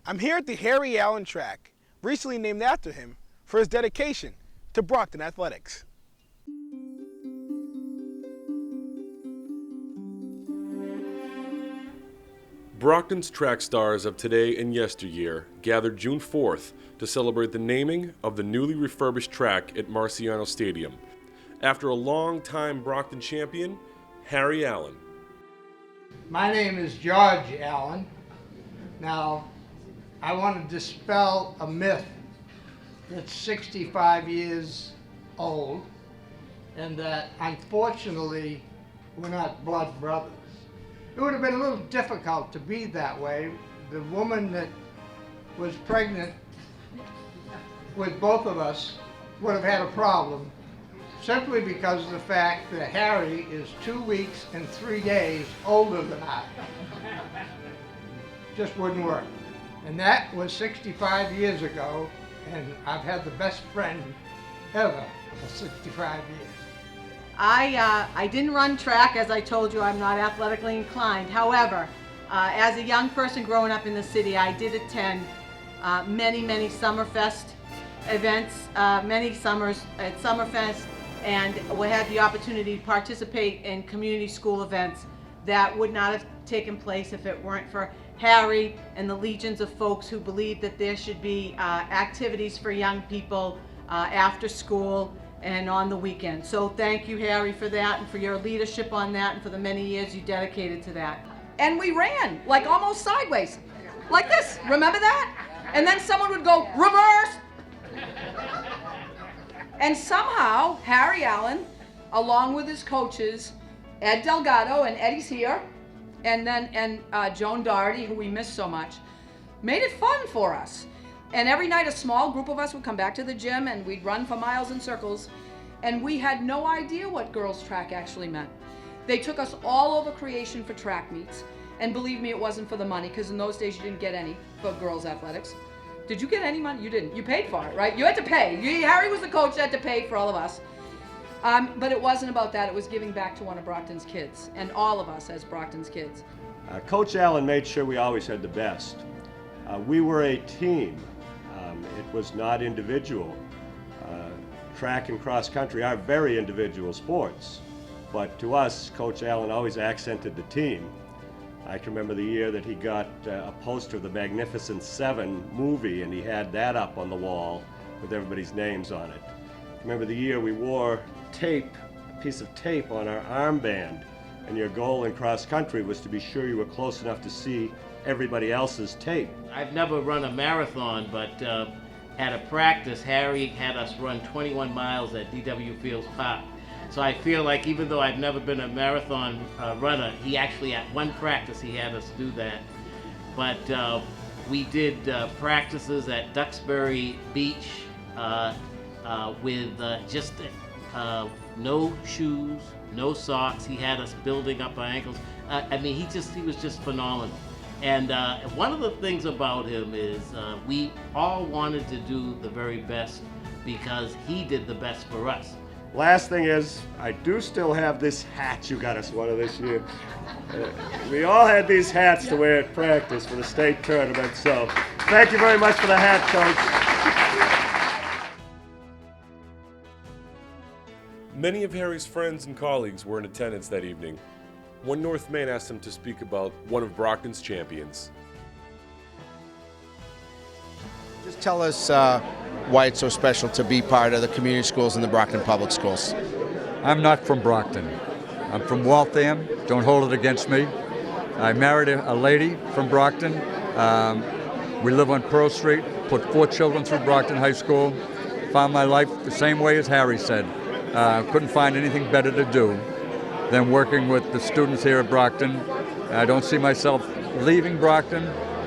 I'm here at the Harry Allen track, recently named after him for his dedication to Brockton athletics. Brockton's track stars of today and yesteryear gathered June 4th to celebrate the naming of the newly refurbished track at Marciano Stadium after a long-time Brockton champion, Harry Allen. My name is George Allen. Now, I want to dispel a myth that's 65 years old and that, unfortunately, we're not blood brothers. It would have been a little difficult to be that way. The woman that was pregnant with both of us would have had a problem simply because of the fact that Harry is 2 weeks and 3 days older than I. Just wouldn't work. And that was 65 years ago, and I've had the best friend ever for 65 years. I didn't run track, as I told you. I'm not athletically inclined. However, as a young person growing up in the city, I did attend many Summerfest events, many summers at Summerfest, and we had the opportunity to participate in community school events that would not have taken place if it weren't for Harry and the legions of folks who believed that there should be activities for young people after school and on the weekend. So thank you, Harry, for that and for your leadership on that and for the many years you dedicated to that. And we ran like almost sideways, like this. Remember that? And then someone would go, reverse. And somehow Harry Allen, along with his coaches, Ed Delgado, and Eddie's here, and Joan Doherty, who we miss so much, made it fun for us. And every night a small group of us would come back to the gym and we'd run for miles in circles, and we had no idea what girls track actually meant. They took us all over creation for track meets, and believe me, it wasn't for the money, because in those days you didn't get any for girls athletics. Did you get any money? You didn't. You paid for it, right? You had to pay. Harry was the coach, had to pay for all of us. But it wasn't about that. It was giving back to one of Brockton's kids, and all of us as Brockton's kids. Coach Allen made sure we always had the best. We were a team. It was not individual. Track and cross country are very individual sports, but to us, Coach Allen always accented the team. I can remember the year that he got a poster of the Magnificent Seven movie, and he had that up on the wall with everybody's names on it. I remember the year we wore tape, a piece of tape on our armband, and your goal in cross country was to be sure you were close enough to see everybody else's tape. I've never run a marathon, but at a practice, Harry had us run 21 miles at D.W. Fields Park. So I feel like even though I've never been a marathon runner, he actually, at one practice, he had us do that. But we did practices at Duxbury Beach with just no shoes, no socks. He had us building up our ankles. I mean, he was just phenomenal. And one of the things about him is we all wanted to do the very best because he did the best for us. Last thing is, I do still have this hat you got us one of this year. We all had these hats to wear at practice for the state tournament, so thank you very much for the hat, Coach. Many of Harry's friends and colleagues were in attendance that evening. One North Main asked him to speak about one of Brockton's champions. Just tell us why it's so special to be part of the community schools and the Brockton Public Schools. I'm not from Brockton. I'm from Waltham. Don't hold it against me. I married a lady from Brockton. We live on Pearl Street, put 4 children through Brockton High School, found my life the same way as Harry said. Couldn't find anything better to do than working with the students here at Brockton. I don't see myself leaving Brockton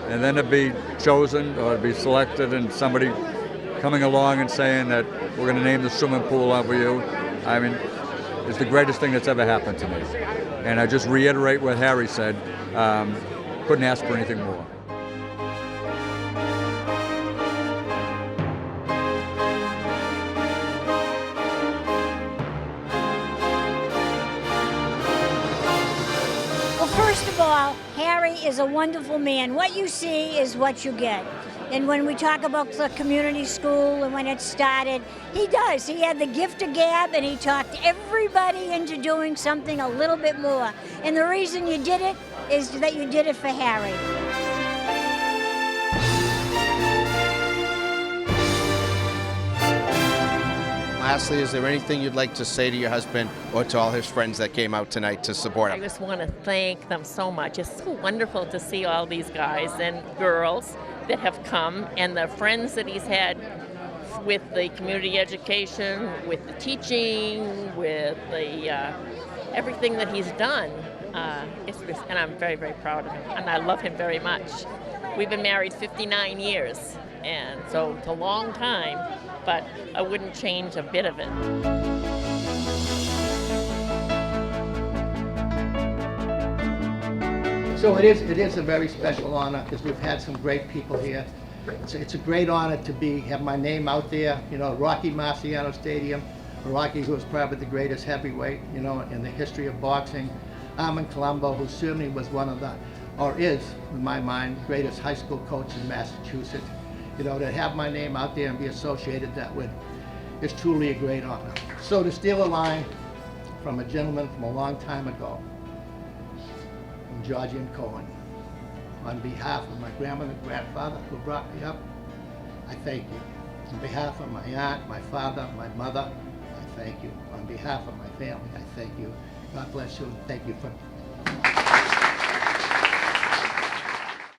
and then to be chosen or to be selected and somebody coming along and saying that we're going to name the swimming pool after you. I mean, it's the greatest thing that's ever happened to me. And I just reiterate what Harry said, couldn't ask for anything more. all, Harry is a wonderful man. What you see is what you get. And when we talk about the community school and when it started, he does. He had the gift of gab, and he talked everybody into doing something a little bit more. And the reason you did it is that you did it for Harry. Lastly, is there anything you'd like to say to your husband or to all his friends that came out tonight to support I him? just want to thank them so much. It's so wonderful to see all these guys and girls that have come, and the friends that he's had with the community education, with the teaching, with the everything that he's done. And I'm very, very proud of him, and I love him very much. We've been married 59 years, and so it's a long time, but I wouldn't change a bit of it. So it is a very special honor because we've had some great people here. It's a great honor to have my name out there. You know, Rocky Marciano Stadium. Rocky, who was probably the greatest heavyweight, you know, in the history of boxing. Armand Colombo, who certainly was one of the, or is, in my mind, the greatest high school coach in Massachusetts. You know, to have my name out there and be associated that with is truly a great honor. So to steal a line from a gentleman from a long time ago, from George M. Cohen, on behalf of my grandmother and grandfather who brought me up, I thank you. On behalf of my aunt, my father, my mother, I thank you. On behalf of my family, I thank you. God bless you, and thank you for